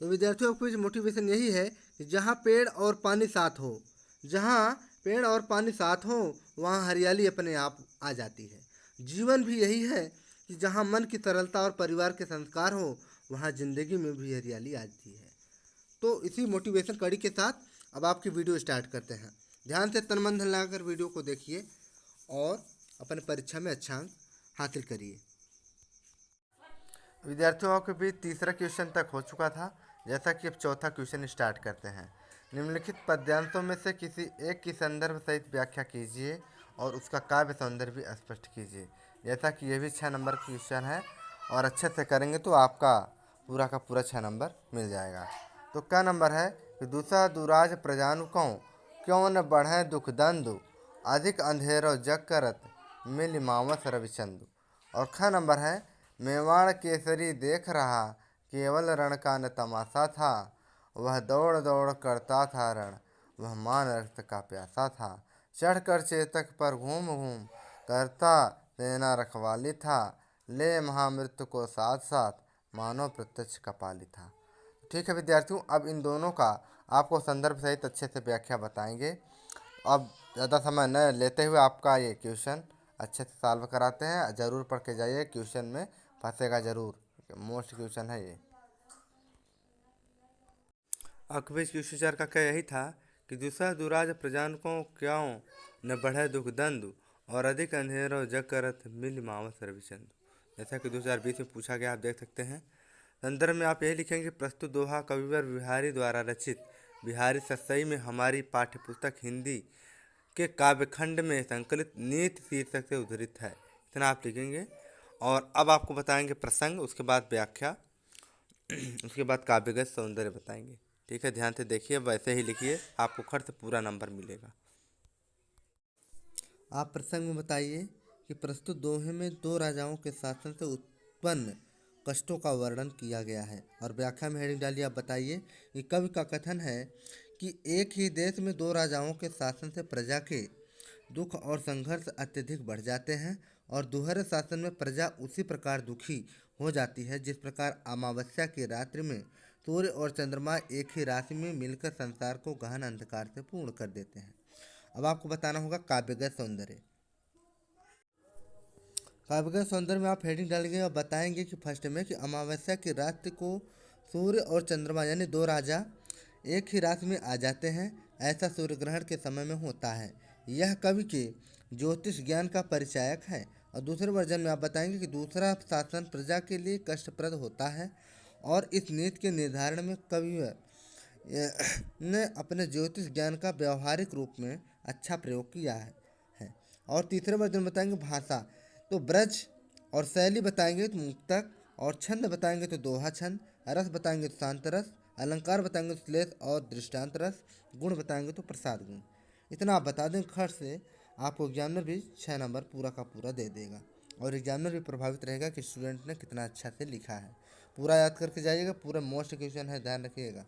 तो विद्यार्थियों का कुछ मोटिवेशन यही है कि जहाँ पेड़ और पानी साथ हो, जहाँ पेड़ और पानी साथ हो वहाँ हरियाली अपने आप आ जाती है। जीवन भी यही है कि जहाँ मन की सरलता और परिवार के संस्कार हो वहाँ ज़िंदगी में भी हरियाली आती है। तो इसी मोटिवेशन कड़ी के साथ अब आपकी वीडियो स्टार्ट करते हैं। ध्यान से तन मन धन लगाकर वीडियो को देखिए और अपने परीक्षा में अच्छा अंक हासिल करिए। विद्यार्थियों के बीच तीसरा क्वेश्चन तक हो चुका था, जैसा कि अब चौथा क्वेश्चन स्टार्ट करते हैं। निम्नलिखित पद्यांशों में से किसी एक की संदर्भ सहित व्याख्या कीजिए और उसका काव्य सौंदर्य भी स्पष्ट कीजिए। जैसा कि यह भी 6 नंबर का क्वेश्चन है और अच्छे से करेंगे तो आपका पूरा का पूरा 6 नंबर मिल जाएगा। तो क्या नंबर है कि दूसरा दुराज प्रजानुकों क्यों न बढ़े दुख दंदु, अधिक अंधेरो जग करत मिल मावस रविचंदु। और ख नंबर है मेवाड़ केसरी देख रहा केवल रण का न तमाशा था, वह दौड़ दौड़ करता था रण, वह मान रक्त का प्यासा था। चढ़कर चेतक पर घूम घूम करता सेना रखवाली था, ले महामृत्यु को साथ साथ मानो प्रत्यक्ष कपाली था। ठीक है विद्यार्थियों, अब इन दोनों का आपको संदर्भ सहित अच्छे से व्याख्या बताएंगे। अब ज़्यादा समय न लेते हुए आपका ये क्वेश्चन अच्छे से सॉल्व कराते हैं। ज़रूर पढ़ के जाइए, क्वेश्चन में फंसेगा ज़रूर, मोस्ट क्वेश्चन है ये। आपके क्वेश्चन 4 का क्या यही था कि दूसरा दुराज प्रजानकों क्यों न बढ़े दुख दंदु, और अधिक अंधेरो जग करत मिल मावस रविचंदु। जैसा कि 2020 में पूछा गया, आप देख सकते हैं। संदर्भ में आप यही लिखेंगे, प्रस्तुत दोहा कविवर बिहारी द्वारा रचित बिहारी सतसई में हमारी पाठ्यपुस्तक हिंदी के काव्यखंड में संकलित नीति शीर्षक से उद्धृत है। इतना आप लिखेंगे और अब आपको बताएंगे प्रसंग, उसके बाद व्याख्या, उसके बाद काव्यगत सौंदर्य बताएंगे। ठीक है, ध्यान से देखिए, वैसे ही लिखिए, आपको खर्च से पूरा नंबर मिलेगा। आप प्रसंग में बताइए कि प्रस्तुत दोहे में दो राजाओं के शासन से उत्पन्न कष्टों का वर्णन किया गया है। और व्याख्या में हेडिंग डालिए। आप बताइए कि कवि का कथन है कि एक ही देश में दो राजाओं के शासन से प्रजा के दुख और संघर्ष अत्यधिक बढ़ जाते हैं और दूसरे शासन में प्रजा उसी प्रकार दुखी हो जाती है जिस प्रकार अमावस्या की रात्रि में सूर्य और चंद्रमा एक ही राशि में मिलकर संसार को गहन अंधकार से पूर्ण कर देते हैं। अब आपको बताना होगा काव्यगत सौंदर्य। काव्यगत सौंदर्य में आप हेडिंग डालेंगे और बताएंगे कि फर्स्ट में कि अमावस्या की रात्रि को सूर्य और चंद्रमा यानी दो राजा एक ही रात में आ जाते हैं, ऐसा सूर्य ग्रहण के समय में होता है। यह कवि के ज्योतिष ज्ञान का परिचायक है। और दूसरे वर्जन में आप बताएंगे कि दूसरा शासन प्रजा के लिए कष्टप्रद होता है और इस नीति के निर्धारण में कवि ने अपने ज्योतिष ज्ञान का व्यवहारिक रूप में अच्छा प्रयोग किया है। और तीसरे वर्जन बताएंगे भाषा, तो ब्रज और शैली बताएंगे तो मुक्तक, और छंद बताएंगे तो दोहा छंद, रस बताएंगे तो शांत रस, अलंकार बताएंगे तो श्लेष और दृष्टांत रस, गुण बताएंगे तो प्रसाद गुण। इतना आप बता दें, खर्च से आपको एग्जामिनर भी 6 नंबर पूरा का पूरा दे देगा और एग्जामिनर भी प्रभावित रहेगा कि स्टूडेंट ने कितना अच्छा से लिखा है। पूरा याद करके जाइएगा, पूरा मोस्ट क्वेश्चन है, ध्यान रखिएगा।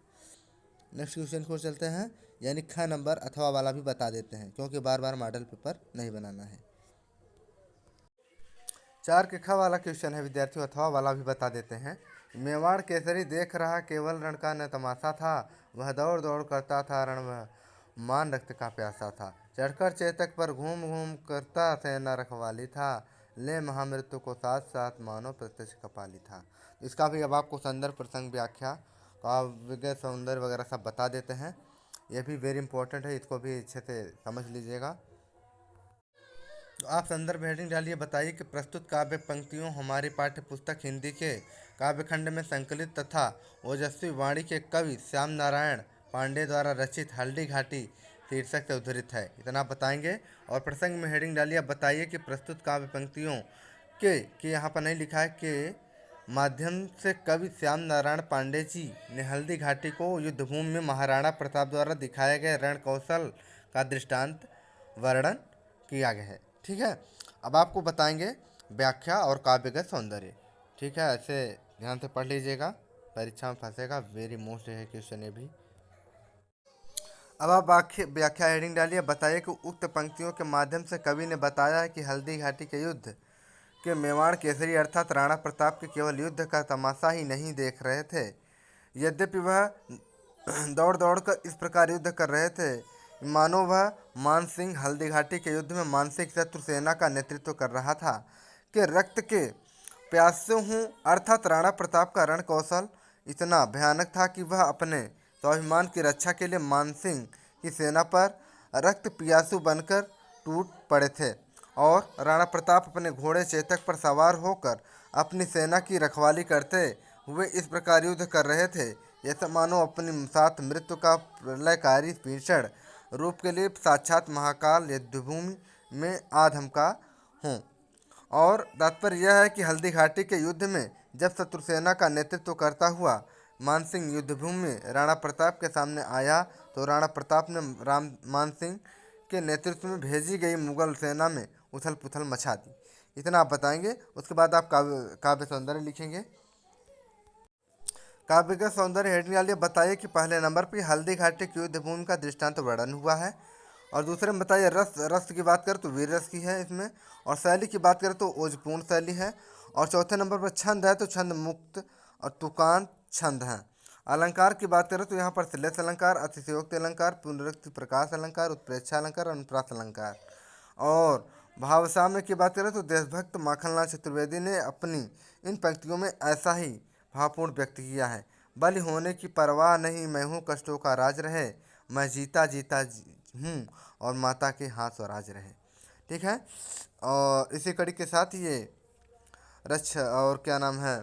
नेक्स्ट क्वेश्चन को चलते हैं, यानी ख नंबर अथवा वाला भी बता देते हैं क्योंकि बार बार मॉडल पेपर नहीं बनाना है। 4 के ख वाला क्वेश्चन है विद्यार्थियों, अथवा वाला भी बता देते हैं। मेवाड़ केसरी देख रहा केवल रण का न तमाशा था, वह दौड़ दौड़ करता था रण, वह मान रक्त का प्यासा था। चढ़कर चेतक पर घूम घूम करता सेना रखवाली था, ले महामृत्यु को साथ साथ मानो प्रत्यक्ष कपाली था। इसका भी अब आपको संदर्भ प्रसंग व्याख्या काव्य सौंदर्य वगैरह सब बता देते हैं। यह भी वेरी इंपॉर्टेंट है, इसको भी अच्छे से समझ लीजिएगा। तो आप संदर्भ हेडिंग डालिए, बताइए कि प्रस्तुत काव्य पंक्तियों हमारी पाठ्य पुस्तक हिंदी के काव्यखंड में संकलित तथा ओजस्वी वाणी के कवि श्याम नारायण पांडे द्वारा रचित हल्दी घाटी शीर्षक से उद्धृत है। इतना आप बताएंगे। और प्रसंग में हेडिंग डालिए, बताइए कि प्रस्तुत काव्य पंक्तियों के यहाँ पर नहीं लिखा है के माध्यम से कवि श्याम नारायण पांडे जी ने हल्दी घाटी को युद्धभूमि में महाराणा प्रताप द्वारा दिखाए गए रण कौशल का दृष्टांत वर्णन किया गया है। ठीक है, अब आपको बताएंगे व्याख्या और काव्यगत सौंदर्य। ठीक है, ऐसे ध्यान से पढ़ लीजिएगा, परीक्षा में फंसेगा, वेरी मोस्ट है क्वेश्चन ये भी। अब आप व्याख्या हेडिंग डालिए, बताइए कि उक्त पंक्तियों के माध्यम से कवि ने बताया है कि हल्दी घाटी के युद्ध के मेवाड़ केसरी अर्थात राणा प्रताप के केवल युद्ध का तमाशा ही नहीं देख रहे थे, यद्यपि वह दौड़ दौड़ कर इस प्रकार युद्ध कर रहे थे मानो वह मान सिंह हल्दी घाटी के युद्ध में मानसिक शत्रु सेना का नेतृत्व कर रहा था कि रक्त के प्यासे हूँ। अर्थात राणा प्रताप का रण कौशल इतना भयानक था कि वह अपने स्वाभिमान की रक्षा के लिए मानसिंह की सेना पर रक्त पियासु बनकर टूट पड़े थे और राणा प्रताप अपने घोड़े चेतक पर सवार होकर अपनी सेना की रखवाली करते हुए इस प्रकार युद्ध कर रहे थे जैसे मानो अपनी साथ मृत्यु का प्रलयकारी भीषण रूप के लिए साक्षात महाकाल युद्धभूमि में आ धमका हूँ। और तात्पर्य यह है कि हल्दी घाटी के युद्ध में जब शत्रु सेना का नेतृत्व करता हुआ मानसिंह युद्धभूमि में राणा प्रताप के सामने आया तो राणा प्रताप ने मानसिंह के नेतृत्व में भेजी गई मुगल सेना में उथल पुथल मचा दी। इतना आप बताएंगे। उसके बाद आप काव्य सौंदर्य लिखेंगे। काव्य का सौंदर्य हेडिंग डालिए। बताइए कि पहले नंबर पर हल्दी घाटी की युद्ध भूमि का दृष्टांत वर्णन हुआ है और दूसरे में बताइए रस रस की बात करें तो वीर रस की है इसमें, और शैली की बात करें तो ओजपूर्ण शैली है, और चौथे नंबर पर छंद है तो छंद मुक्त और तुकांत छंद है। अलंकार की बात करें तो यहाँ पर श्लेष अलंकार, अतिशयोक्ति अलंकार, पुनरुक्ति प्रकाश अलंकार, उत्प्रेक्षा अलंकार, अनुप्रास अलंकार। और भावसाम्य की बात करें तो देशभक्त माखनलाल चतुर्वेदी ने अपनी इन पंक्तियों में ऐसा ही भावपूर्ण व्यक्त किया है। बलि होने की परवाह नहीं, मैं हूँ कष्टों का राज रहे, मैं जीता जीता हूँ और माता के हाथ स्वराज रहे। ठीक है, और इसी कड़ी के साथ ये रच और क्या नाम है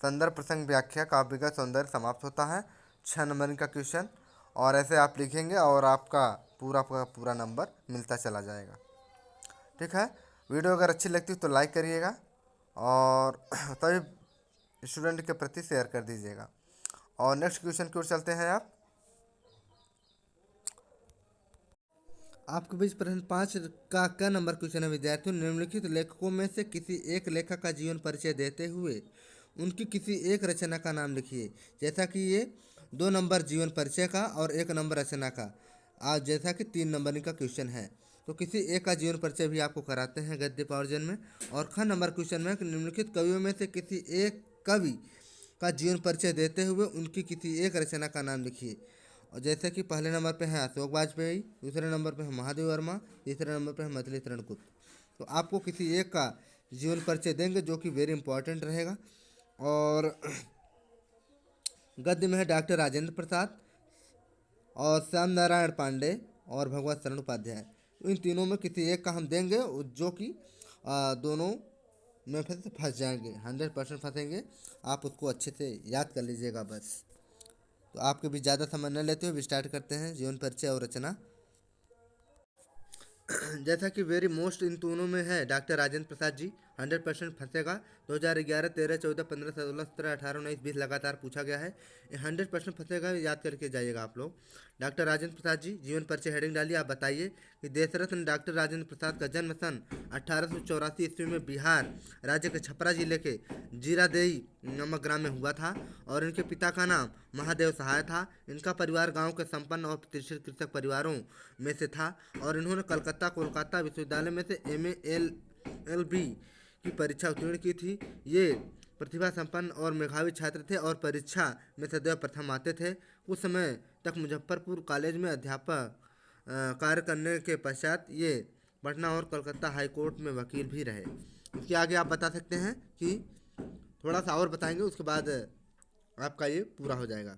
संदर्भ प्रसंग व्याख्या काव्य का सौंदर्य समाप्त होता है। 6 नंबर का क्वेश्चन और ऐसे आप लिखेंगे और आपका पूरा नंबर मिलता चला जाएगा। ठीक है, वीडियो अगर अच्छी लगती है तो लाइक करिएगा और तभी स्टूडेंट के प्रति शेयर कर दीजिएगा। और नेक्स्ट क्वेश्चन की ओर चलते हैं। आपके बीच प्रश्न 5 का क्या नंबर क्वेश्चन है विद्यार्थियों। निम्नलिखित लेखकों में से किसी एक लेखक का जीवन परिचय देते हुए उनकी किसी एक रचना का नाम लिखिए। जैसा कि ये 2 नंबर जीवन परिचय का और 1 नंबर रचना का, आज जैसा कि 3 नंबर का क्वेश्चन है तो किसी एक का जीवन परिचय भी आपको कराते हैं गद्य पावर्जन में। और ख नंबर क्वेश्चन में निम्नलिखित कवियों में से किसी एक कवि का जीवन परिचय देते हुए उनकी किसी एक रचना का नाम लिखिए। और जैसे कि पहले नंबर पे है अशोक वाजपेयी, दूसरे नंबर पे है महादेव वर्मा, तीसरे नंबर पे है मैथिली शरण गुप्त। तो आपको किसी एक का जीवन परिचय देंगे जो कि वेरी इंपॉर्टेंट रहेगा। और गद्य में है डॉक्टर राजेंद्र प्रसाद और श्याम नारायण पांडे और भगवत शरण उपाध्याय। इन तीनों में किसी एक का हम देंगे जो कि दोनों में फिर से फंस जाएंगे, 100% फंसेंगे। आप उसको अच्छे से याद कर लीजिएगा बस। तो आपके भी ज़्यादा समय न लेते हुए स्टार्ट करते हैं जीवन परिचय और रचना। जैसा कि वेरी मोस्ट इन दोनों में है डॉक्टर राजेंद्र प्रसाद जी, 100% फंसेगा। 2011, 13, 14, 15, 16, 17, 18, 19, 20 लगातार पूछा गया है। 100% फंसेगा, याद करके जाइएगा आप लोग। डॉक्टर राजेंद्र प्रसाद जी जीवन परिचय हेडिंग डालिए। आप बताइए कि देशरत्न डॉक्टर राजेंद्र प्रसाद का जन्म सन 1884 ईस्वी में बिहार राज्य के छपरा जिले के जीरादेई नामक ग्राम में हुआ था और इनके पिता का नाम महादेव सहाय था। इनका परिवार गांव के संपन्न और प्रतिष्ठित कृषक परिवारों में से था और इन्होंने कोलकाता विश्वविद्यालय में से MA LLB की परीक्षा उत्तीर्ण की थी। ये प्रतिभा संपन्न और मेधावी छात्र थे और परीक्षा में सदैव प्रथम आते थे। कुछ समय तक मुजफ्फरपुर कॉलेज में अध्यापक कार्य करने के पश्चात ये पटना और कलकत्ता हाई कोर्ट में वकील भी रहे। इसके आगे आप बता सकते हैं कि थोड़ा सा और बताएंगे, उसके बाद आपका ये पूरा हो जाएगा।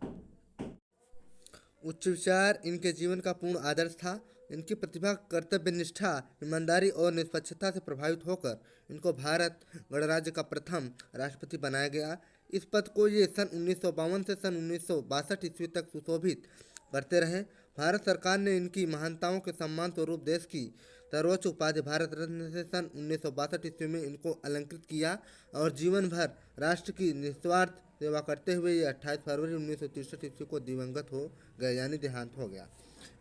उच्च विचार इनके जीवन का पूर्ण आदर्श था। इनकी प्रतिभा, कर्तव्य निष्ठा, ईमानदारी और निष्पक्षता से प्रभावित होकर इनको भारत गणराज्य का प्रथम राष्ट्रपति बनाया गया। इस पद को ये सन 1952 से सन 1962 ईस्वी तक सुशोभित करते रहे। भारत सरकार ने इनकी महानताओं के सम्मान स्वरूप देश की सर्वोच्च उपाधि भारत रत्न से सन 1962 ईस्वी में इनको अलंकृत किया और जीवन भर राष्ट्र की निस्वार्थ सेवा करते हुए ये 28 फरवरी 1963 ईस्वी को दिवंगत हो गए, यानी देहांत हो गया।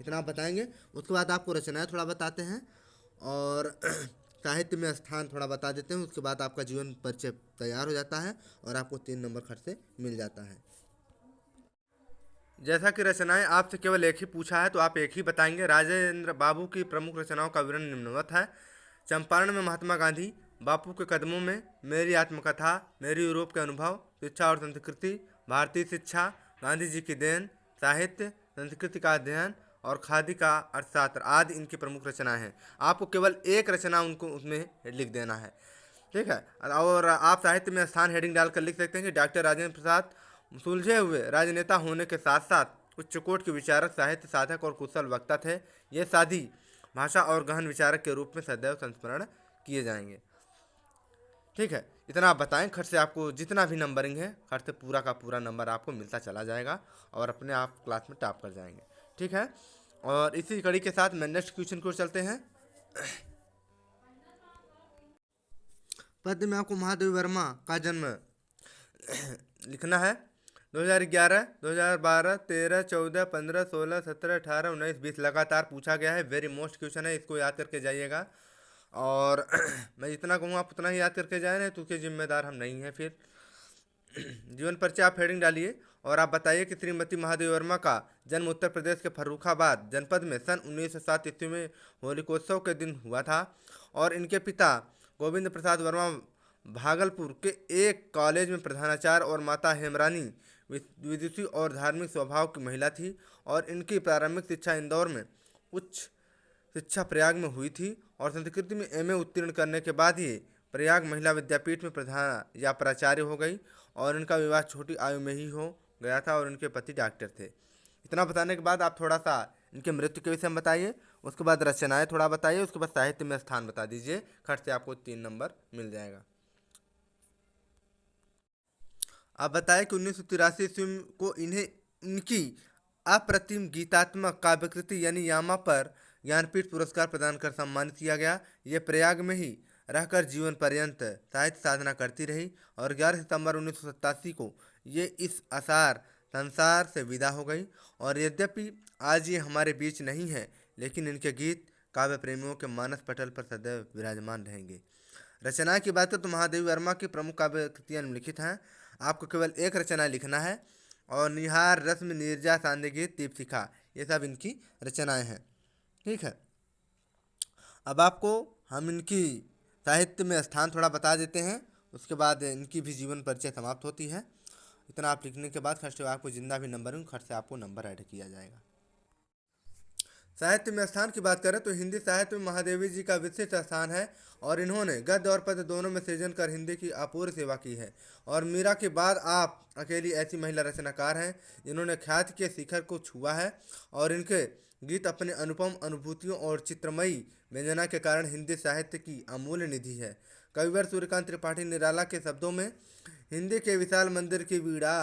इतना आप बताएंगे। उसके बाद आपको रचनाएं थोड़ा बताते हैं और साहित्य में स्थान थोड़ा बता देते हैं। उसके बाद आपका जीवन परिचय तैयार हो जाता है और आपको 3 नंबर खर्च से मिल जाता है। जैसा कि रचनाएं आपसे केवल एक ही पूछा है तो आप एक ही बताएंगे। राजेंद्र बाबू की प्रमुख रचनाओं का विवरण निम्नवत है। चंपारण में महात्मा गांधी, बापू के कदमों में, मेरी आत्मकथा, मेरी यूरोप के अनुभव, शिक्षा और संस्कृति, भारतीय शिक्षा, गांधी जी की देन, साहित्य, संस्कृति का अध्ययन और खादी का अर्थशास्त्र आदि इनकी प्रमुख रचनाएं हैं। आपको केवल एक रचना उनको उसमें लिख देना है, ठीक है। और आप साहित्य में स्थान हेडिंग डालकर लिख सकते हैं कि डॉक्टर राजेंद्र प्रसाद सुलझे हुए राजनेता होने के साथ साथ उच्च कोटि के विचारक, साहित्य साधक और कुशल वक्ता थे। ये सादी भाषा और गहन विचारक के रूप में सदैव संस्मरण किए जाएंगे, ठीक है। इतना आप बताएं, खट से आपको जितना भी नंबरिंग है खट से पूरा का पूरा नंबर आपको मिलता चला जाएगा और अपने आप क्लास में टॉप कर जाएंगे, ठीक है। और इसी कड़ी के साथ मैं नेक्स्ट क्वेश्चन को चलते हैं। पद्य में आपको महादेवी वर्मा का जन्म लिखना है। 2011, 2012, 13, 14, 15, 16, 17, 18, 19, 20 लगातार पूछा गया है। वेरी मोस्ट क्वेश्चन है, इसको याद करके जाइएगा। और मैं जितना कहूँ आप उतना ही याद करके जाए ना, तो उसके जिम्मेदार हम नहीं हैं। फिर जीवन परिचय आप हेडिंग डालिए और आप बताइए कि श्रीमती महादेवी वर्मा का जन्म उत्तर प्रदेश के फर्रुखाबाद जनपद में सन 1907 ईस्वी में होलिकोत्सव के दिन हुआ था। और इनके पिता गोविंद प्रसाद वर्मा भागलपुर के एक कॉलेज में प्रधानाचार्य और माता हेमरानी विदुषी और धार्मिक स्वभाव की महिला थी। और इनकी प्रारंभिक शिक्षा इंदौर में, उच्च शिक्षा प्रयाग में हुई थी और संस्कृत में एमए उत्तीर्ण करने के बाद ही प्रयाग महिला विद्यापीठ में प्रधान या प्राचार्य हो गई। और इनका विवाह छोटी आयु में ही हो गया था और इनके पति डॉक्टर थे। इतना बताने के बाद आप थोड़ा सा इनके मृत्यु के विषय में बताइए, उसके बाद रचनाएं थोड़ा बताइए, उसके बाद साहित्य में स्थान बता दीजिए। खट से आपको 3 नंबर मिल जाएगा। आप बताएं कि 1983 ईस्वी को इन्हें इनकी अप्रतिम गीतात्मक काव्यकृति यानी यामा पर ज्ञानपीठ पुरस्कार प्रदान कर सम्मानित किया गया। ये प्रयाग में ही रहकर जीवन पर्यंत साहित्य साधना करती रही और 11 सितंबर 1987 को ये इस आसार संसार से विदा हो गई। और यद्यपि आज ये हमारे बीच नहीं है, लेकिन इनके गीत काव्य प्रेमियों के मानस पटल पर सदैव विराजमान रहेंगे। रचना की बात करें तो महादेवी वर्मा की प्रमुख काव्य कृतियाँ निम्नलिखित हैं। आपको केवल एक रचना लिखना है। और निहार, रश्मि, नीरजा, सांध्य गीत, दीपशिखा, ये सब इनकी रचनाएं हैं, ठीक है। अब आपको हम इनकी साहित्य में स्थान थोड़ा बता देते हैं, उसके बाद इनकी भी जीवन परिचय समाप्त होती है। इतना आप लिखने के बाद खर्च से आपको जिंदा भी नंबर खर्च से आपको नंबर ऐड किया जाएगा। साहित्य में स्थान की बात करें तो हिंदी साहित्य में महादेवी जी का विशिष्ट स्थान है और इन्होंने गद्य और पद्य दोनों में सृजन कर हिंदी की अपूर्व सेवा की है। और मीरा के बाद आप अकेली ऐसी महिला रचनाकार हैं जिन्होंने ख्याति के शिखर को छुआ है। और इनके गीत अपने अनुपम अनुभूतियों और चित्रमयी व्यंजना के कारण हिंदी साहित्य की अमूल्य निधि है। कविवर सूर्यकांत त्रिपाठी निराला के शब्दों में, हिंदी के विशाल मंदिर की वीणा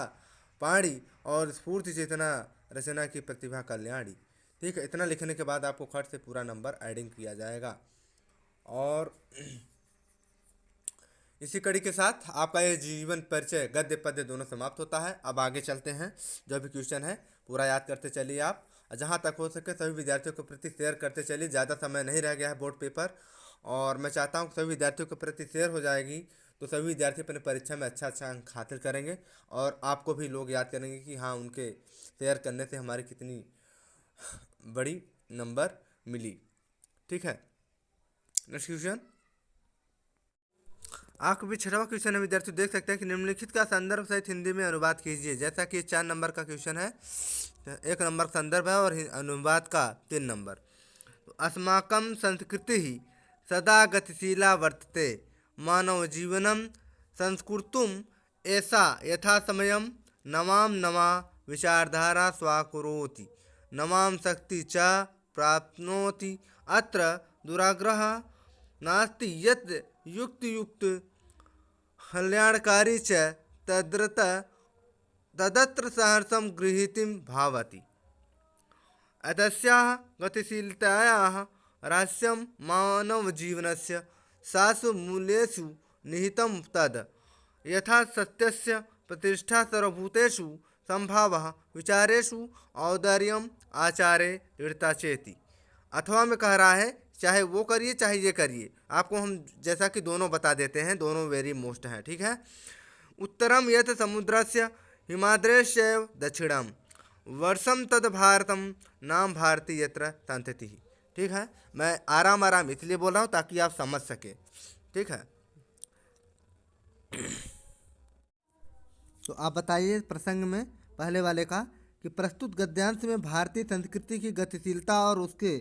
पाणी और स्फूर्ति चेतना रचना की प्रतिभा कल्याणी, ठीक है। इतना लिखने के बाद आपको खर्च से पूरा नंबर एडिंग किया जाएगा। और इसी कड़ी के साथ आपका ये जीवन परिचय गद्य पद्य दोनों समाप्त होता है। अब आगे चलते हैं, जो भी क्वेश्चन है पूरा याद करते चलिए आप, जहाँ तक हो सके सभी विद्यार्थियों के प्रति शेयर करते चलिए। ज़्यादा समय नहीं रह गया है बोर्ड पेपर, और मैं चाहता हूँ कि सभी विद्यार्थियों के प्रति शेयर हो जाएगी तो सभी विद्यार्थी अपने परीक्षा में अच्छा अंक हासिल करेंगे और आपको भी लोग याद करेंगे कि हाँ, उनके शेयर करने से हमारी कितनी बड़ी नंबर मिली, ठीक है। नेक्स्ट क्वेश्चन, आपको भी 6वां क्वेश्चन है विद्यार्थी, देख सकते हैं कि निम्नलिखित का संदर्भ सहित हिंदी में अनुवाद कीजिए। जैसा कि 4 नंबर का क्वेश्चन है, 1 नंबर संदर्भ है और अनुवाद का 3 नंबर। तो अस्माकं संस्कृति ही सदा गतिशीला वर्तते, मानव जीवनम संस्कुर्तुम ऐसा यथा समयम नवाम नमा विचारधारा स्वाकुरोति, नमाम शक्ति च प्राप्नोति, अत्र दुराग्रह नास्ति यत् युक्त कल्याणकारी च तदत्र सहर्षं गृहीतिं भावति। एतस्याः गतिशीलतायाः रहस्यं मानवजीवनस्य सासु मूल्येषु निहितं तद् यथा सत्यस्य प्रतिष्ठा सर्वभूतेषु संभावः विचारेषु औदार्यम आचारे दृढ़ता चेति। अथवा में कह रहा है चाहे वो करिए चाहे ये करिए, आपको हम जैसा कि दोनों बता देते हैं, दोनों वेरी मोस्ट हैं, ठीक है। उत्तरम यत् समुद्रस्य हिमाद्रेश्चैव दक्षिणम वर्षम तद भारतम नाम भारती यत्र संतति, ठीक है। मैं आराम आराम इसलिए बोल रहा हूँ ताकि आप समझ सके, ठीक है। तो आप बताइए प्रसंग में पहले वाले का कि प्रस्तुत गद्यांश में भारतीय संस्कृति की गतिशीलता और उसके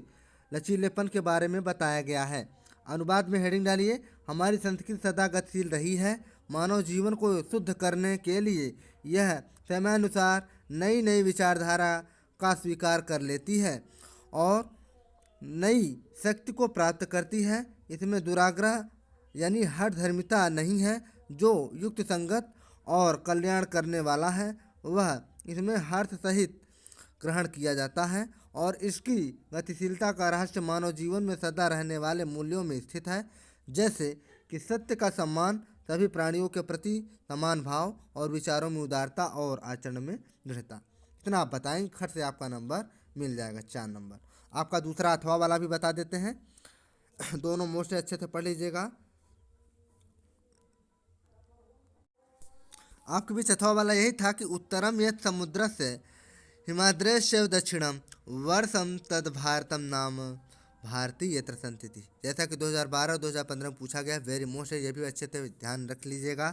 लचीलेपन के बारे में बताया गया है। अनुवाद में हेडिंग डालिए, हमारी संस्कृति सदा गतिशील रही है। मानव जीवन को शुद्ध करने के लिए यह समयानुसार नई नई विचारधारा का स्वीकार कर लेती है और नई शक्ति को प्राप्त करती है। इसमें दुराग्रह यानी हठधर्मिता नहीं है जो युक्त संगत और कल्याण करने वाला है, वह इसमें हर्ष सहित ग्रहण किया जाता है और इसकी गतिशीलता का रहस्य मानव जीवन में सदा रहने वाले मूल्यों में स्थित है, जैसे कि सत्य का सम्मान, सभी प्राणियों के प्रति समान भाव और विचारों में उदारता और आचरण में दृढ़ता। इतना आप बताएंगे, खट से आपका नंबर मिल जाएगा 4 नंबर। आपका दूसरा अथवा वाला भी बता देते हैं, दोनों मोस्टली अच्छे से पढ़ लीजिएगा। आपके बीच अथवा वाला यही था कि उत्तरम यत् समुद्रस्य हिमाद्रेश्य दक्षिणम वर्षम तद भारतम नाम भारती यत्र संस्थिति। जैसा कि 2012 और 2015 में पूछा गया, वेरी मोस्ट है, ये भी अच्छे से ध्यान रख लीजिएगा,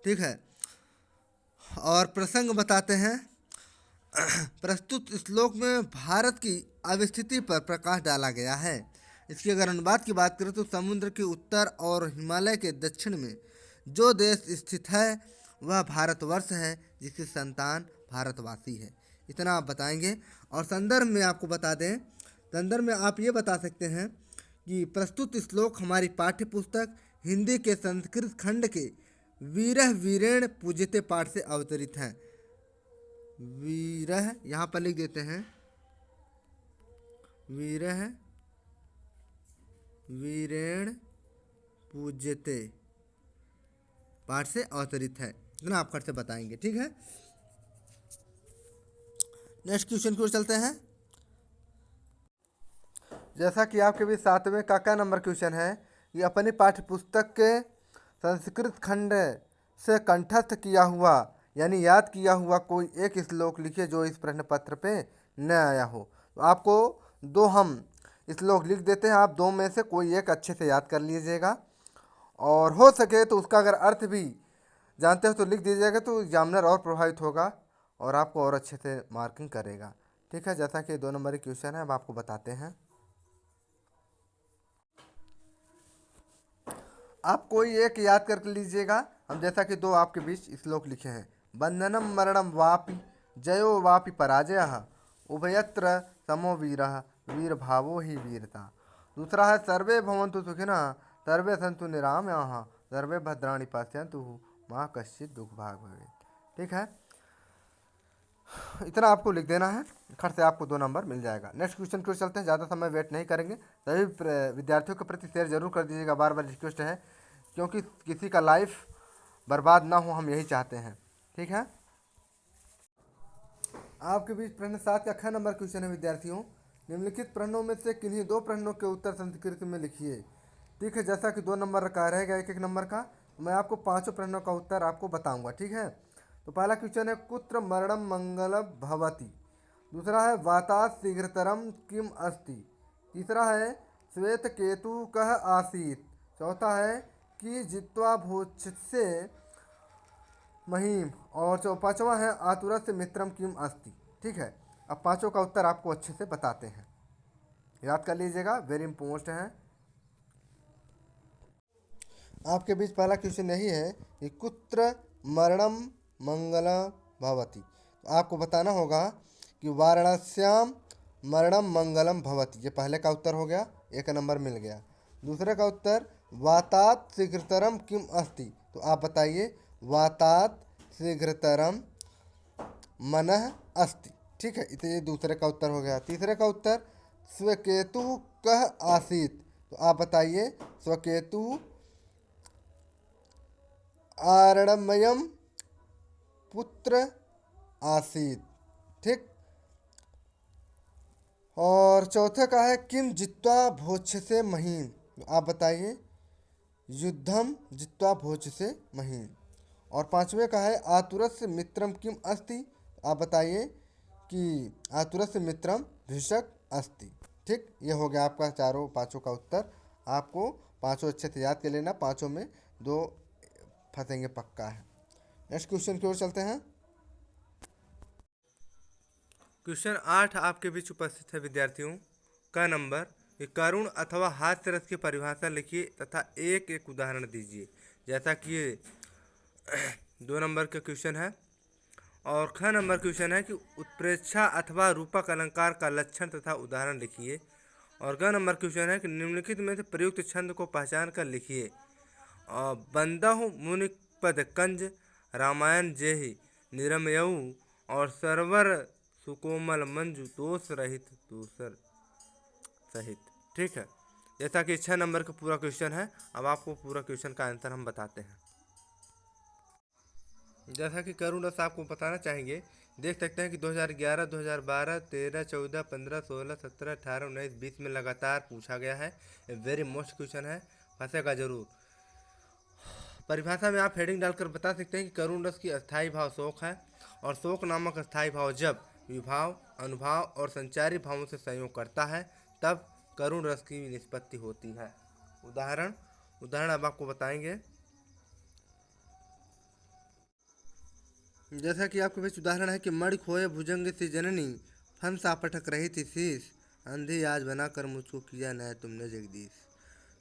ठीक है। और प्रसंग बताते हैं। प्रस्तुत श्लोक में भारत की अवस्थिति पर प्रकाश डाला गया है। इसकी अगर अनुवाद की बात करें तो समुद्र के उत्तर और हिमालय के दक्षिण में जो देश स्थित है वह भारतवर्ष है, जिसकी संतान भारतवासी है। इतना आप बताएंगे। और संदर्भ में आपको बता दें, संदर्भ में आप ये बता सकते हैं कि प्रस्तुत श्लोक हमारी पाठ्य पुस्तक हिंदी के संस्कृत खंड के वीरः वीरेण पूज्यते पाठ से अवतरित हैं। वीरः यहाँ पर लिख देते हैं, वीरः वीरेण पूज्यते पाठ से अवतरित है। इतना आप खट से बताएंगे, ठीक है। नेक्स्ट क्वेश्चन की ओर चलते हैं। जैसा कि आपके भी 7वें का नंबर क्वेश्चन है कि अपनी पाठ्य पुस्तक के संस्कृत खंड से कंठस्थ किया हुआ यानी याद किया हुआ कोई एक श्लोक लिखिए जो इस प्रश्न पत्र पे न आया हो। तो आपको दो हम श्लोक लिख देते हैं, आप दो में से कोई एक अच्छे से याद कर लीजिएगा और हो सके तो उसका अगर अर्थ भी जानते हो तो लिख दीजिएगा, तो एग्जामिनर और प्रभावित होगा और आपको और अच्छे से मार्किंग करेगा, ठीक है। जैसा कि 2 नंबर की क्वेश्चन है, अब आपको बताते हैं। आप कोई एक याद कर लीजिएगा। हम जैसा कि दो आपके बीच श्लोक लिखे हैं, बंधनम मरणम वापि जयो वापि पराजय उभयत्र समो वीरः वीर भावो ही वीरता। दूसरा है सर्वे भवन्तु सुखिनः सर्वे सन्तु निरामयाः सर्वे भद्राणि पश्यन्तु माँ कश्चित् दुख भाग भवेत्, ठीक है। इतना आपको लिख देना है, खट से आपको 2 नंबर मिल जाएगा। नेक्स्ट क्वेश्चन की ओर चलते हैं, ज़्यादा समय वेट नहीं करेंगे। सभी विद्यार्थियों के प्रति शेयर जरूर कर दीजिएगा, बार बार रिक्वेस्ट है, क्योंकि किसी का लाइफ बर्बाद ना हो, हम यही चाहते हैं, ठीक है। आपके बीच प्रश्न 7 का ख नंबर क्वेश्चन है विद्यार्थियों, निम्नलिखित प्रश्नों में से किन्हीं 2 प्रश्नों के उत्तर संस्कृत में लिखिए, ठीक है। जैसा कि 2 नंबर का रहेगा एक नंबर का, मैं आपको 5 प्रश्नों का उत्तर आपको बताऊंगा, ठीक है। तो पहला क्वेश्चन है कुत्र मरणम मंगल भवति। दूसरा है वातात् शीघ्रतरम किम अस्ति। तीसरा है श्वेत केतु कह आसीत। चौथा है कि जित्वा भोक्षसे महीम। और 5वां है आतुरस्य मित्रम किम अस्ति, ठीक है। अब 5 का उत्तर आपको अच्छे से बताते हैं, याद कर लीजिएगा, वेरी इंपॉर्टेंट है। आपके बीच पहला क्वेश्चन यही है कि कुत्र मरणम मंगलम भवति। तो आपको बताना होगा कि वाराणस्याम मरणम मंगलम भवति, ये पहले का उत्तर हो गया, 1 नंबर मिल गया। दूसरे का उत्तर वातात् शीघ्रतरम किम अस्ति। तो आप बताइए वातात् शीघ्रतरम मनः अस्ति, ठीक है, तो ये दूसरे का उत्तर हो गया। तीसरे का उत्तर स्वकेतु कह आसीत। तो आप बताइए स्वकेतु आरणमयम पुत्र आसीत, ठीक। और चौथे का है किम जित्वा भोक्षसे महीन। तो आप बताइए युद्धम जित्वा भोक्षसे महीन। और 5वें का है आतुरस्य मित्रम किम अस्ति। आप बताइए कि आतुरस्य मित्रम भिषक अस्ति, ठीक। ये हो गया आपका 5 का उत्तर। आपको 5 अच्छे से याद कर लेना, 5 में 2 फंसेंगे पक्का है, नेक्स्ट क्वेश्चन की ओर चलते हैं। क्वेश्चन 8 आपके बीच उपस्थित है विद्यार्थियों का नंबर। कि करुण अथवा हास्य रस की परिभाषा लिखिए तथा एक एक उदाहरण दीजिए। जैसा कि ये 2 नंबर का क्वेश्चन है। और ख नंबर क्वेश्चन है कि उत्प्रेक्षा अथवा रूपक अलंकार का लक्षण तथा उदाहरण लिखिए। और ग नंबर क्वेश्चन है कि निम्नलिखित में से प्रयुक्त छंद को पहचान कर लिखिए। और बंदहु मुनिपद कंज रामायण जेहि निरमयऊ और सरवर सुकोमल मंजू दोष रहित दूसर सहित। ठीक है, जैसा कि 6 नंबर का पूरा क्वेश्चन है। अब आपको पूरा क्वेश्चन का आंसर हम बताते हैं। जैसा कि करुण रस आपको बताना चाहेंगे, देख सकते हैं कि 2011, 2012, 13, 14, 15, 16, 17, 18, 19, 20 में लगातार पूछा गया है। वेरी मोस्ट क्वेश्चन है, फंसेगा जरूर। परिभाषा में आप हेडिंग डालकर बता सकते हैं कि करुण रस की अस्थायी भाव शोक है और शोक नामक अस्थायी भाव जब विभाव, अनुभाव और संचारी भावों से संयोग करता है तब करुण रस की निष्पत्ति होती है। उदाहरण अब आपको बताएंगे। जैसा कि आपके बीच उदाहरण है कि मणि खोए भुजंग से जननी फन सा पटक रही थी शीश अंधी आज बनाकर मुझको किया न तुमने जगदीश।